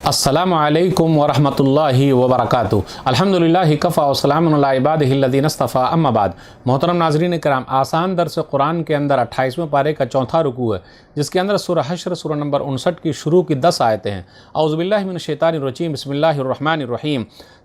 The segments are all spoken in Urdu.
السلام علیکم ورحمۃ اللہ وبرکاتہ۔ الحمدللہ کفا وسلام علی عبادہ الذین اصطفیٰ، اما بعد۔ محترم ناظرین کرام، آسان درس قرآن کے اندر 28ویں پارے کا چوتھا رکوع ہے، جس کے اندر سورہ حشر سورہ نمبر 59 کی شروع کی 10 آیتیں ہیں۔ اعوذ باللہ من الشیطان الرجیم، بسم اللہ الرحمن الرحیم۔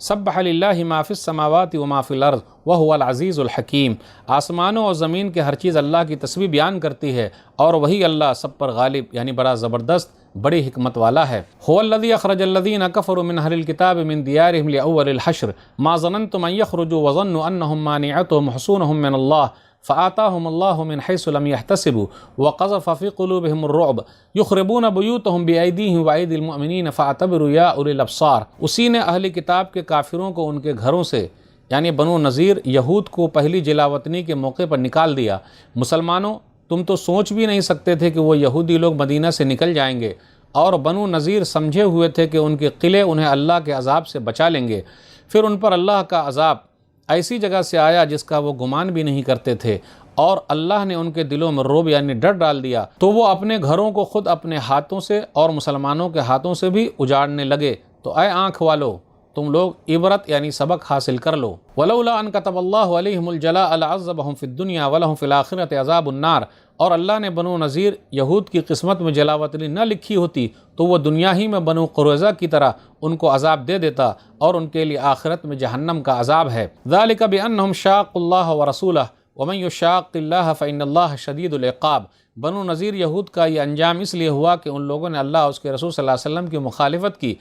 سبح للہ ما فی السماوات وما فی الارض وہو العزیز الحکیم۔ آسمانوں اور زمین کے ہر چیز اللہ کی تسبیح بیان کرتی ہے، اور وہی اللہ سب پر غالب یعنی بڑا زبردست بڑی حکمت والا ہے۔ هو الذی اخرج الذین کفروا من اہل الکتاب من دیارہم لأول الحشر ما ظننتم ان یخرجوا وظنوا انہم مانعتہم حصونہم من اللہ فآتاہم اللہ من حیث لم یحتسبوا وقذف فی قلوبہم الرعب یخربون بیوتہم بایدیہم وایدی المؤمنین فاعتبروا یا اولی الابصار۔ اسی نے اہل کتاب کے کافروں کو ان کے گھروں سے یعنی بنو نذیر یہود کو پہلی جلاوطنی کے موقع پر نکال دیا۔ مسلمانوں، تم تو سوچ بھی نہیں سکتے تھے کہ وہ یہودی لوگ مدینہ سے نکل جائیں گے، اور بنو نذیر سمجھے ہوئے تھے کہ ان کے قلعے انہیں اللہ کے عذاب سے بچا لیں گے۔ پھر ان پر اللہ کا عذاب ایسی جگہ سے آیا جس کا وہ گمان بھی نہیں کرتے تھے، اور اللہ نے ان کے دلوں میں رعب یعنی ڈر ڈال دیا، تو وہ اپنے گھروں کو خود اپنے ہاتھوں سے اور مسلمانوں کے ہاتھوں سے بھی اجاڑنے لگے۔ تو اے آنکھ والو، تم لوگ عبرت یعنی سبق حاصل کر لو۔ وَلَوْلَا أَن كَتَبَ اللَّهُ عَلَيْهِمُ الْجَلَاءَ لَعَذَّبَهُمْ فِي الدُّنْيَا وَلَهُمْ فِي الْآخِرَةِ عَذَابُ النَّارِ۔ اور اللہ نے بنو نذیر یہود کی قسمت میں جلاوطنی نہ لکھی ہوتی تو وہ دنیا ہی میں بنو قریظہ کی طرح ان کو عذاب دے دیتا، اور ان کے لیے آخرت میں جہنم کا عذاب ہے۔ ذَلِكَ بِأَنَّهُمْ شَاقُّوا اللَّهَ وَرَسُولَهُ وَمَن يُشَاقِّ اللَّهَ فَإِنَّ اللَّهَ شَدِيدُ الْعِقَابِ۔ بنو نذیر یہود کا یہ انجام اس لیے ہوا کہ ان لوگوں نے اللہ اور اس کے رسول صلی اللہ علیہ وسلم کی مخالفت کی،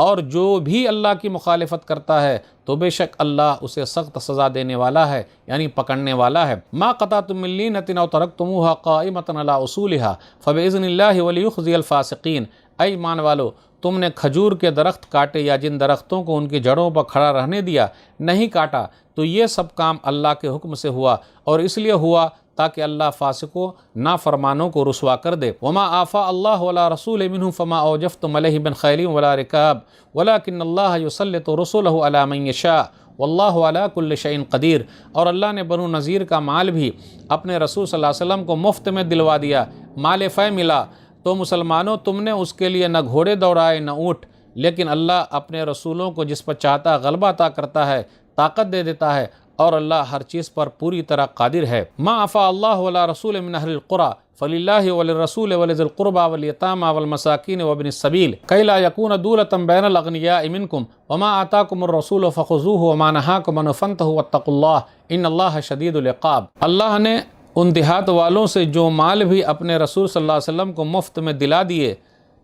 اور جو بھی اللہ کی مخالفت کرتا ہے تو بے شک اللہ اسے سخت سزا دینے والا ہے یعنی پکڑنے والا ہے۔ ما قطعتم من لینۃ او ترکتموها قائمۃ علی اصولها فباذن اللہ ولیخزی الفاسقین۔ اے ایمان والو، تم نے کھجور کے درخت کاٹے یا جن درختوں کو ان کی جڑوں پر کھڑا رہنے دیا نہیں کاٹا، تو یہ سب کام اللہ کے حکم سے ہوا، اور اس لیے ہوا تاکہ اللہ فاسقوں نافرمانوں کو رسوا کر دے۔ وما آفا اللہ ولا رسول منہ فما اوجفتم علیہ من خیل ولا رکاب ولکن اللہ یسلط رسولہ علی من یشاء واللہ علی کل شیء قدیر۔ اور اللہ نے بنو نذیر کا مال بھی اپنے رسول صلی اللہ علیہ وسلم کو مفت میں دلوا دیا، مال فے ملا۔ تو مسلمانوں، تم نے اس کے لیے نہ گھوڑے دوڑائے نہ اونٹ، لیکن اللہ اپنے رسولوں کو جس پر چاہتا غلبہ عطا کرتا ہے، طاقت دے دیتا ہے، اور اللہ ہر چیز پر پوری طرح قادر ہے۔ ما عفا اللہ ولا رسول من اہل القرى فللہ وللرسول ولذی القربى والیتامى والمساکین وابن السبیل کی لا یکون دولة بین الاغنیاء منکم وما آتاکم الرسول فخذوه وما نہاکم عنہ فانتہوا واتقوا اللہ ان اللہ شدید العقاب۔ اللہ نے ان دیہات والوں سے جو مال بھی اپنے رسول صلی اللہ علیہ وسلم کو مفت میں دلا دیے،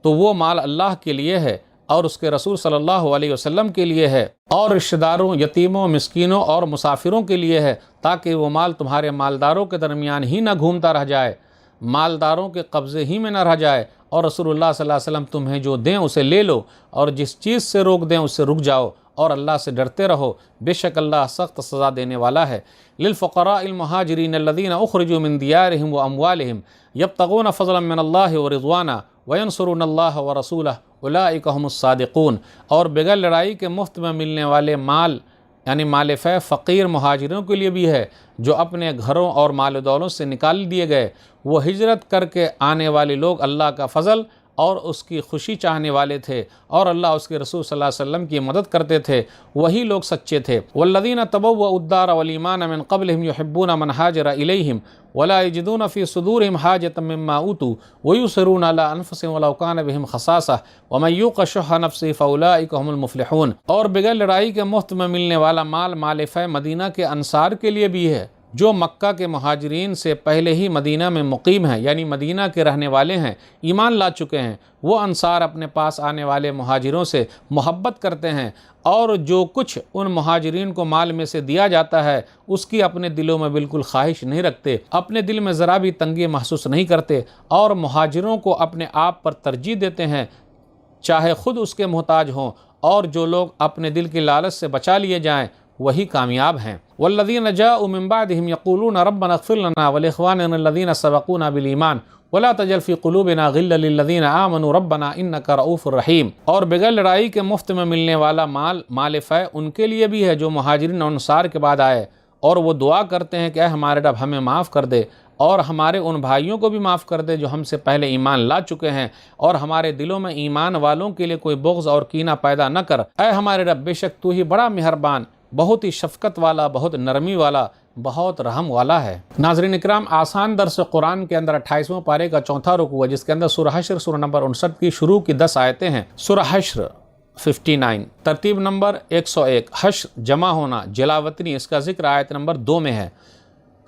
تو وہ مال اللہ کے لیے ہے اور اس کے رسول صلی اللہ علیہ وسلم کے لیے ہے، اور رشتہ داروں، یتیموں، مسکینوں اور مسافروں کے لیے ہے، تاکہ وہ مال تمہارے مالداروں کے درمیان ہی نہ گھومتا رہ جائے، مالداروں کے قبضے ہی میں نہ رہ جائے، اور رسول اللہ صلی اللہ علیہ وسلم تمہیں جو دیں اسے لے لو، اور جس چیز سے روک دیں اس سے رک جاؤ، اور اللہ سے ڈرتے رہو، بے شک اللہ سخت سزا دینے والا ہے۔ للفقراء المہاجرین الذین اخرجوا من دیارہم واموالہم یبتغون فضلا من اللہ ورضوانا وینصرون اللہ ورسولہ اولئک هم الصادقون۔ اور بغیر لڑائی کے مفت میں ملنے والے مال یعنی مال فے فقیر مہاجروں کے لیے بھی ہے، جو اپنے گھروں اور مال و دولت سے نکال دیے گئے، وہ ہجرت کر کے آنے والے لوگ اللہ کا فضل اور اس کی خوشی چاہنے والے تھے، اور اللہ اس کے رسول صلی اللہ علیہ وسلم کی مدد کرتے تھے، وہی لوگ سچے تھے۔ والذین تبوؤوا الدار والایمان من قبلہم یحبون من ہاجر الیہم ولا یجدون فی صدورہم حاجۃ مما اوتوا ویؤثرون علی انفسہم ولو کان بہم خصاصہ ومن یوق شح نفسہ فاولئک هم المفلحون۔ اور بغیر لڑائی کے مفت میں ملنے والا مال فے مدینہ کے انصار کے لیے بھی ہے، جو مکہ کے مہاجرین سے پہلے ہی مدینہ میں مقیم ہیں یعنی مدینہ کے رہنے والے ہیں، ایمان لا چکے ہیں، وہ انصار اپنے پاس آنے والے مہاجروں سے محبت کرتے ہیں، اور جو کچھ ان مہاجرین کو مال میں سے دیا جاتا ہے اس کی اپنے دلوں میں بالکل خواہش نہیں رکھتے، اپنے دل میں ذرا بھی تنگی محسوس نہیں کرتے، اور مہاجروں کو اپنے آپ پر ترجیح دیتے ہیں چاہے خود اس کے محتاج ہوں، اور جو لوگ اپنے دل کی لالچ سے بچا لیے جائیں وہی کامیاب ہیں۔ والذین جاءوا من بعدہم یقولون ربنا اغفر لنا ولاخواننا الذین سبقونا بالایمان ولا تجعل فی قلوبنا غلا للذین آمنوا ربنا انک رؤوف رحیم۔ اور بغیر لڑائی کے مفت میں ملنے والا مال فے ان کے لیے بھی ہے جو مہاجرین اور انصار کے بعد آئے، اور وہ دعا کرتے ہیں کہ اے ہمارے رب ہمیں معاف کر دے، اور ہمارے ان بھائیوں کو بھی معاف کر دے جو ہم سے پہلے ایمان لا چکے ہیں، اور ہمارے دلوں میں ایمان والوں کے لیے کوئی بغض اور کینہ پیدا نہ کر۔ اے ہمارے رب، بے شک تو ہی بڑا مہربان، بہت ہی شفقت والا، بہت نرمی والا، بہت رحم والا ہے۔ ناظرین اکرام، آسان درس قرآن کے اندر 28واں پارے کا 4تھا رکوع ہے، جس کے اندر سورہ حشر سورہ نمبر 59 کی شروع کی 10 آیتیں ہیں۔ سورہ حشر 59 ترتیب نمبر 101، حشر جمع ہونا، جلاوطنی، اس کا ذکر آیت نمبر 2 میں ہے۔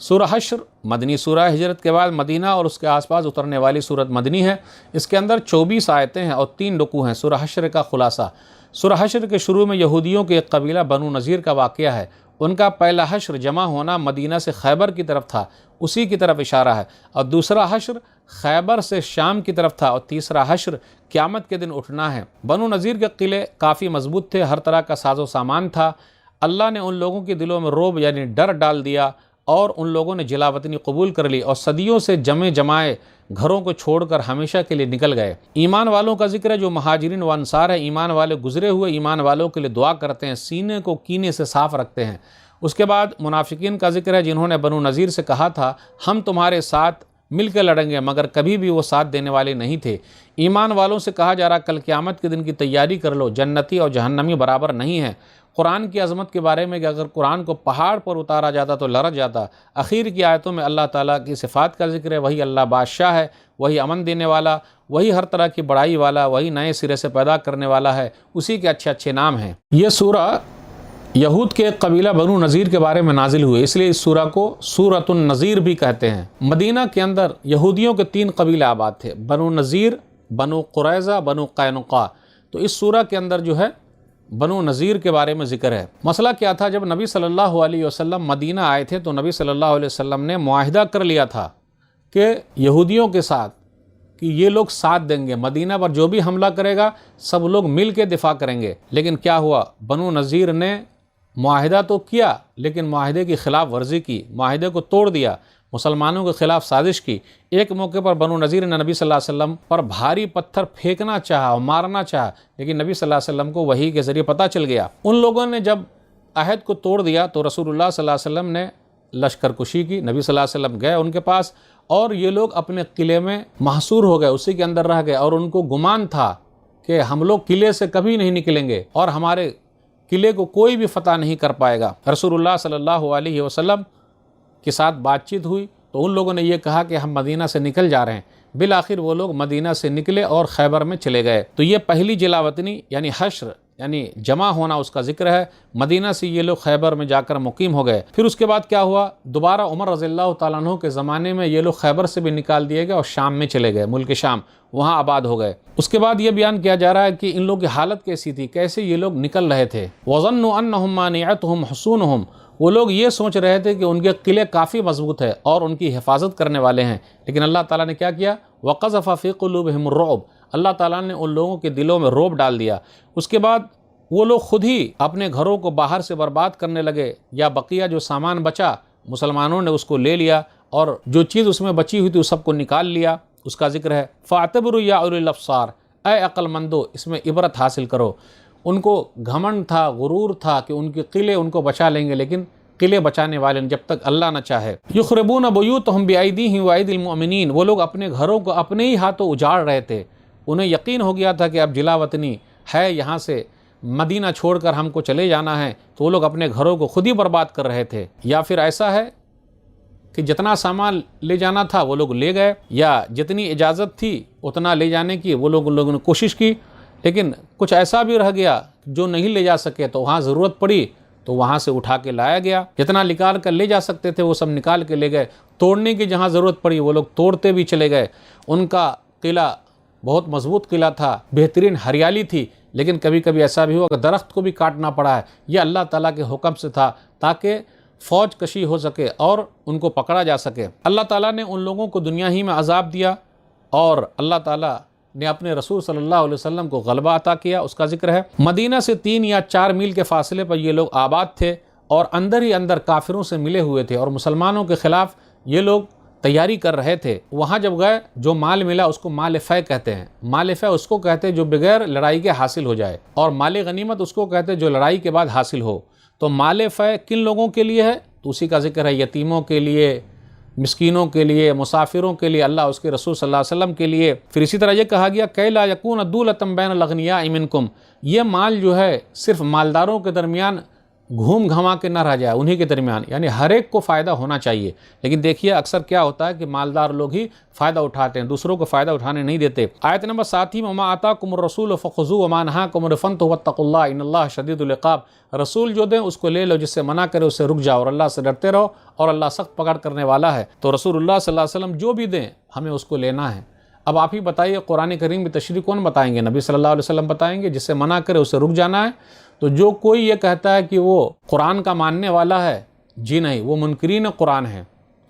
سورہ حشر مدنی سورہ، ہجرت کے بعد مدینہ اور اس کے آس پاس اترنے والی سورت مدنی ہے۔ اس کے اندر 24 آیتیں ہیں اور 3 رکوع ہیں۔ سورہ حشر کا خلاصہ، سورہ حشر کے شروع میں یہودیوں کے ایک قبیلہ بنو نذیر کا واقعہ ہے۔ ان کا پہلا حشر جمع ہونا مدینہ سے خیبر کی طرف تھا، اسی کی طرف اشارہ ہے، اور دوسرا حشر خیبر سے شام کی طرف تھا، اور تیسرا حشر قیامت کے دن اٹھنا ہے۔ بنو نذیر کے قلعے کافی مضبوط تھے، ہر طرح کا ساز و سامان تھا۔ اللہ نے ان لوگوں کے دلوں میں رعب یعنی ڈر ڈال دیا، اور ان لوگوں نے جلاوطنی قبول کر لی اور صدیوں سے جمے جمائے گھروں کو چھوڑ کر ہمیشہ کے لیے نکل گئے۔ ایمان والوں کا ذکر ہے جو مہاجرین و انصار ہیں، ایمان والے گزرے ہوئے ایمان والوں کے لیے دعا کرتے ہیں، سینے کو کینے سے صاف رکھتے ہیں۔ اس کے بعد منافقین کا ذکر ہے جنہوں نے بنو نذیر سے کہا تھا ہم تمہارے ساتھ مل کے لڑیں گے، مگر کبھی بھی وہ ساتھ دینے والے نہیں تھے۔ ایمان والوں سے کہا جا رہا کل قیامت کے دن کی تیاری کر لو، جنتی اور جہنمی برابر نہیں ہیں۔ قرآن کی عظمت کے بارے میں کہ اگر قرآن کو پہاڑ پر اتارا جاتا تو لرز جاتا۔ اخیر کی آیتوں میں اللہ تعالیٰ کی صفات کا ذکر ہے، وہی اللہ بادشاہ ہے، وہی امن دینے والا، وہی ہر طرح کی بڑائی والا، وہی نئے سرے سے پیدا کرنے والا ہے، اسی کے اچھے اچھے نام ہیں۔ یہ سورہ یہود کے قبیلہ بنو نذیر کے بارے میں نازل ہوئے، اس لیے اس سورہ کو سورۃ النذیر بھی کہتے ہیں۔ مدینہ کے اندر یہودیوں کے 3 قبیلے آباد تھے، بنو نذیر، بنو قریظہ، بنو قینقاع۔ تو اس سورہ کے اندر جو ہے بنو نذیر کے بارے میں ذکر ہے۔ مسئلہ کیا تھا، جب نبی صلی اللہ علیہ وسلم مدینہ آئے تھے تو نبی صلی اللہ علیہ وسلم نے معاہدہ کر لیا تھا کہ یہودیوں کے ساتھ کہ یہ لوگ ساتھ دیں گے، مدینہ پر جو بھی حملہ کرے گا سب لوگ مل کے دفاع کریں گے۔ لیکن کیا ہوا، بنو نذیر نے معاہدہ تو کیا لیکن معاہدے کی خلاف ورزی کی، معاہدے کو توڑ دیا، مسلمانوں کے خلاف سازش کی۔ ایک موقع پر بنو نذیر نے نبی صلی اللہ علیہ وسلم پر بھاری پتھر پھینکنا چاہا اور مارنا چاہا، لیکن نبی صلی اللہ علیہ وسلم کو وحی کے ذریعے پتہ چل گیا۔ ان لوگوں نے جب عہد کو توڑ دیا تو رسول اللہ صلی اللہ علیہ وسلم نے لشکر کشی کی، نبی صلی اللہ علیہ وسلم گئے ان کے پاس، اور یہ لوگ اپنے قلعے میں محصور ہو گئے، اسی کے اندر رہ گئے، اور ان کو گمان تھا کہ ہم لوگ قلعے سے کبھی نہیں نکلیں گے اور ہمارے قلعے کو کوئی بھی فتح نہیں کر پائے گا۔ رسول اللہ صلی اللہ علیہ وسلم کے ساتھ بات چیت ہوئی تو ان لوگوں نے یہ کہا کہ ہم مدینہ سے نکل جا رہے ہیں۔ بالآخر وہ لوگ مدینہ سے نکلے اور خیبر میں چلے گئے۔ تو یہ پہلی جلاوطنی یعنی حشر یعنی جمع ہونا اس کا ذکر ہے۔ مدینہ سے یہ لوگ خیبر میں جا کر مقیم ہو گئے۔ پھر اس کے بعد کیا ہوا، دوبارہ عمر رضی اللہ تعالیٰ عنہ کے زمانے میں یہ لوگ خیبر سے بھی نکال دیے گئے اور شام میں چلے گئے، ملک شام، وہاں آباد ہو گئے۔ اس کے بعد یہ بیان کیا جا رہا ہے کہ ان لوگوں کی حالت کیسی تھی، کیسے یہ لوگ نکل رہے تھے۔ وَظَنُّوا أَنَّهُمْ مَانِعَتْهُمْ حُصُونُهُمْ، وہ لوگ یہ سوچ رہے تھے کہ ان کے قلعے کافی مضبوط ہے اور ان کی حفاظت کرنے والے ہیں، لیکن اللہ تعالیٰ نے کیا کیا، وَقَذَفَ فِي قُلُوبِهِمُ الرُّعْبَ، اللہ تعالیٰ نے ان لوگوں کے دلوں میں رعب ڈال دیا۔ اس کے بعد وہ لوگ خود ہی اپنے گھروں کو باہر سے برباد کرنے لگے، یا بقیہ جو سامان بچا مسلمانوں نے اس کو لے لیا، اور جو چیز اس میں بچی ہوئی تھی اس سب کو نکال لیا۔ اس کا ذکر ہے فَاعْتَبِرُوا يَا أُولِي الْأَبْصَارِ، اے عقل مندو اس میں عبرت حاصل کرو۔ ان کو گھمنڈ تھا، غرور تھا کہ ان کے قلعے ان کو بچا لیں گے، لیکن قلعے بچانے والے جب تک اللہ نہ چاہے۔ یخربون بیوتہم بایدیہم وایدی المؤمنین، وہ لوگ اپنے گھروں کو اپنے ہی ہاتھوں اجاڑ رہے تھے۔ انہیں یقین ہو گیا تھا کہ اب جلاوطنی ہے، یہاں سے مدینہ چھوڑ کر ہم کو چلے جانا ہے، تو وہ لوگ اپنے گھروں کو خود ہی برباد کر رہے تھے۔ یا پھر ایسا ہے کہ جتنا سامان لے جانا تھا وہ لوگ لے گئے، یا جتنی اجازت تھی اتنا لے جانے کی وہ لوگوں نے کوشش کی، لیکن کچھ ایسا بھی رہ گیا جو نہیں لے جا سکے، تو وہاں ضرورت پڑی تو وہاں سے اٹھا کے لایا گیا۔ جتنا نکال کر لے جا سکتے تھے وہ سب نکال کے لے گئے، توڑنے کی جہاں ضرورت پڑی وہ لوگ توڑتے بھی چلے گئے۔ ان کا قلعہ بہت مضبوط قلعہ تھا، بہترین ہریالی تھی، لیکن کبھی کبھی ایسا بھی ہوا کہ درخت کو بھی کاٹنا پڑا ہے۔ یہ اللہ تعالیٰ کے حکم سے تھا تاکہ فوج کشی ہو سکے اور ان کو پکڑا جا سکے۔ اللہ تعالیٰ نے ان لوگوں کو دنیا ہی میں عذاب دیا، اور اللہ تعالیٰ نے اپنے رسول صلی اللہ علیہ وسلم کو غلبہ عطا کیا، اس کا ذکر ہے۔ مدینہ سے 3 یا 4 میل کے فاصلے پر یہ لوگ آباد تھے، اور اندر ہی اندر کافروں سے ملے ہوئے تھے، اور مسلمانوں کے خلاف یہ لوگ تیاری کر رہے تھے۔ وہاں جب گئے جو مال ملا اس کو مال فے کہتے ہیں۔ مال فے اس کو کہتے ہیں جو بغیر لڑائی کے حاصل ہو جائے، اور مال غنیمت اس کو کہتے ہیں جو لڑائی کے بعد حاصل ہو۔ تو مال فے کن لوگوں کے لیے ہے، تو اسی کا ذکر ہے یتیموں کے لیے، مسکینوں کے لیے، مسافروں کے لیے، اللہ اس کے رسول صلی اللہ علیہ وسلم کے لیے۔ پھر اسی طرح یہ کہا گیا کہ لا یکون دولۃ بین الاغنیاء منکم، یہ مال جو ہے صرف مالداروں کے درمیان گھوم گھما کے نہ رہ جائے، انہی کے درمیان، یعنی ہر ایک کو فائدہ ہونا چاہیے۔ لیکن دیکھیے اکثر کیا ہوتا ہے کہ مالدار لوگ ہی فائدہ اٹھاتے ہیں، دوسروں کو فائدہ اٹھانے نہیں دیتے۔ آیت نمبر 7 وما آتاکم الرسول فخذوہ وما نہاکم عنہ فانتہوا واتقوا اللہ ان اللہ شدید العقاب، رسول جو دیں اس کو لے لو، جس سے منع کرے اس سے رک جاؤ، اور اللہ سے ڈرتے رہو، اور اللہ سخت پکڑ کرنے والا ہے۔ تو رسول اللہ صلی اللہ علیہ وسلم جو بھی دیں ہمیں اس کو لینا ہے۔ اب آپ ہی بتائیے قرآن کریم کی تشریح کون بتائیں گے؟ نبی صلی اللہ علیہ وسلم بتائیں گے، جس سے منع کرے اسے رک جانا ہے۔ تو جو کوئی یہ کہتا ہے کہ وہ قرآن کا ماننے والا ہے، جی نہیں، وہ منکرین قرآن ہے،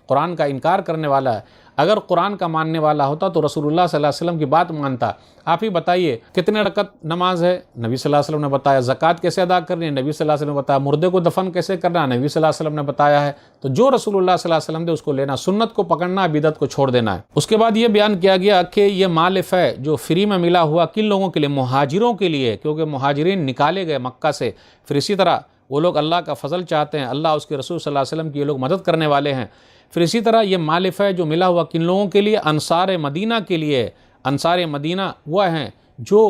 قرآن کا انکار کرنے والا ہے۔ اگر قرآن کا ماننے والا ہوتا تو رسول اللہ صلی اللہ علیہ وسلم کی بات مانتا۔ آپ ہی بتائیے کتنے رکعت نماز ہے؟ نبی صلی اللہ علیہ وسلم نے بتایا۔ زکوٰۃ کیسے ادا کرنی ہے؟ نبی صلی اللہ علیہ وسلم نے بتایا۔ مردے کو دفن کیسے کرنا ہے؟ نبی صلی اللہ علیہ وسلم نے بتایا ہے۔ تو جو رسول اللہ صلی اللہ علیہ وسلم دے اس کو لینا، سنت کو پکڑنا، بدعت کو چھوڑ دینا ہے۔ اس کے بعد یہ بیان کیا گیا کہ یہ مال فے جو فری میں ملا ہوا کن لوگوں کے لیے؟ مہاجروں کے لیے، کیونکہ مہاجرین نکالے گئے مکہ سے۔ پھر اسی طرح وہ لوگ اللہ کا فضل چاہتے ہیں، اللہ اس کے رسول صلی اللہ علیہ وسلم کی یہ لوگ مدد کرنے والے ہیں۔ پھر اسی طرح یہ مال فے جو ملا ہوا کن لوگوں کے لیے؟ انصار مدینہ کے لیے۔ انصار مدینہ وہ ہیں جو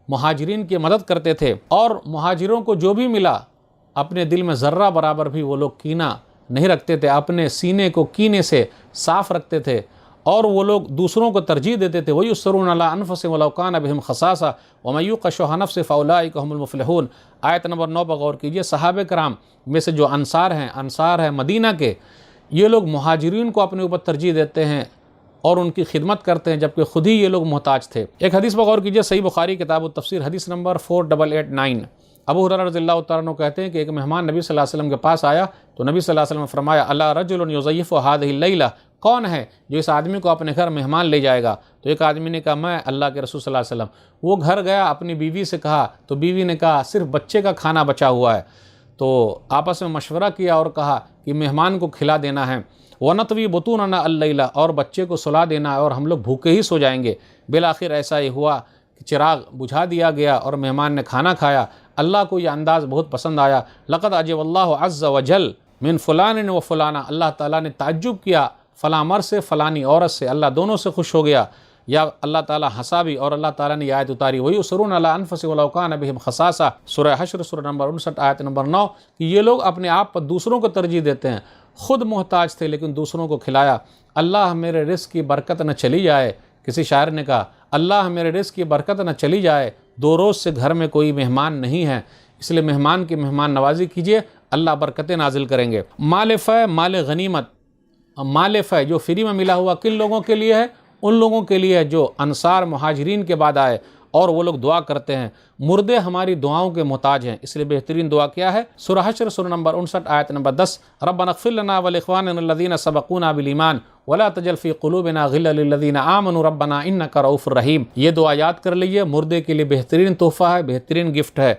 مہاجرین کی مدد کرتے تھے، اور مہاجروں کو جو بھی ملا اپنے دل میں ذرہ برابر بھی وہ لوگ کینہ نہیں رکھتے تھے، اپنے سینے کو کینے سے صاف رکھتے تھے، اور وہ لوگ دوسروں کو ترجیح دیتے تھے۔ وَيُسْرُونَ عَلَىٰ أَنفُسِهِمْ وَلَوْ كَانَ بِهِمْ خَصَاصَةٌ وَمَن يُوقَ شُحَّ نَفْسِهِ فَأُولَٰئِكَ هُمُ الْمُفْلِحُونَ۔ آیت نمبر 9 پر غور کیجئے۔ صحابہ کرام میں سے جو انصار ہیں مدینہ کے، یہ لوگ مہاجرین کو اپنے اوپر ترجیح دیتے ہیں اور ان کی خدمت کرتے ہیں، جبکہ خود ہی یہ لوگ محتاج تھے۔ ایک حدیث پر غور کیجئے، صحیح بخاری کتاب التفسیر، حدیث نمبر 4889۔ ابو ہریرہ رضی اللہ تعالیٰ عنہ کہتے ہیں کہ ایک مہمان نبی صلی اللہ علیہ وسلم کے پاس آیا تو نبی صلی اللہ علیہ وسلم نے فرمایا الا رجل یضیف هذه الليلہ، کون ہے جو اس آدمی کو اپنے گھر مہمان لے جائے گا؟ تو ایک آدمی نے کہا میں اللہ کے رسول صلی اللہ علیہ وسلم۔ وہ گھر گیا، اپنی بیوی سے کہا تو بیوی نے کہا صرف بچے کا کھانا بچا ہوا ہے۔ تو آپس میں مشورہ کیا اور کہا کہ مہمان کو کھلا دینا ہے، وَنَطْوِي بُطُونَنَا اللَّيْلَ، اور بچے کو سلا دینا ہے اور ہم لوگ بھوکے ہی سو جائیں گے۔ بالآخر ایسا ہی ہوا کہ چراغ بجھا دیا گیا اور مہمان نے کھانا کھایا۔ اللہ کو یہ انداز بہت پسند آیا۔ لَقَدْ عَجِبَ اللَّهُ عَزَّ وَجَلَّ مِنْ فُلَانٍ وَفُلَانَةٍ، اللہ تعالیٰ نے تعجب کیا فلاں مرد سے فلانی عورت سے، اللہ دونوں سے خوش ہو گیا۔ یا اللہ تعالیٰ ہنسا بھی، اور اللہ تعالیٰ نے یہ آیت اتاری وَيُسْرُونَ عَلَىٰ أَنفُسِهِمْ وَلَوْ كَانَ بِهِمْ خَصَاصَةٌ، سورہ حشر سورہ نمبر 59 آیت نمبر 9، کہ یہ لوگ اپنے آپ پر دوسروں کو ترجیح دیتے ہیں۔ خود محتاج تھے لیکن دوسروں کو کھلایا۔ اللہ میرے رزق کی برکت نہ چلی جائے، کسی شاعر نے کہا اللہ میرے رزق کی برکت نہ چلی جائے، 2 روز سے گھر میں کوئی مہمان نہیں ہے، اس لیے مہمان کی مہمان نوازی کیجئے، اللہ برکتیں نازل کریں گے۔ مال فے، مال غنیمت، مال فے جو فری میں ملا ہوا کن لوگوں کے لیے ہے؟ ان لوگوں کے لیے ہے جو انصار مہاجرین کے بعد آئے، اور وہ لوگ دعا کرتے ہیں۔ مردے ہماری دعاؤں کے محتاج ہیں، اس لیے بہترین دعا کیا ہے؟ سورہ حشر سورہ نمبر 59 آیت نمبر 10، ربنا اغفر لنا ولاخواننا الذین سبقونا بالایمان ولا تجعل فی قلوبنا غلا للذین آمنوا ربنا انک رؤوف رحیم۔ یہ دعا یاد کر لیجئے، مردے کے لیے بہترین تحفہ ہے، بہترین گفٹ ہے۔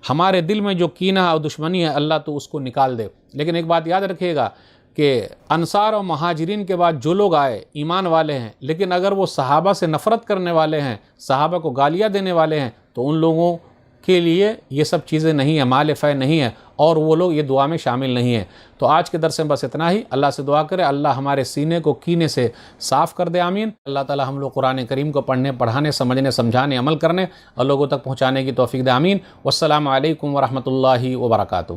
ہمارے دل میں جو کینہ اور دشمنی ہے اللہ تو اس کو نکال دے۔ لیکن ایک بات یاد رکھیے گا کہ انصار اور مہاجرین کے بعد جو لوگ آئے ایمان والے ہیں، لیکن اگر وہ صحابہ سے نفرت کرنے والے ہیں، صحابہ کو گالیاں دینے والے ہیں، تو ان لوگوں کے لیے یہ سب چیزیں نہیں ہیں، مال فے نہیں ہے، اور وہ لوگ یہ دعا میں شامل نہیں ہیں۔ تو آج کے درس میں بس اتنا ہی۔ اللہ سے دعا کرے اللہ ہمارے سینے کو کینے سے صاف کر دے، آمین۔ اللہ تعالی ہم لوگ قرآن کریم کو پڑھنے، پڑھانے، سمجھنے، سمجھانے، عمل کرنے اور لوگوں تک پہنچانے کی توفیق دے، آمین۔ والسلام علیکم ورحمۃ اللہ وبرکاتہ۔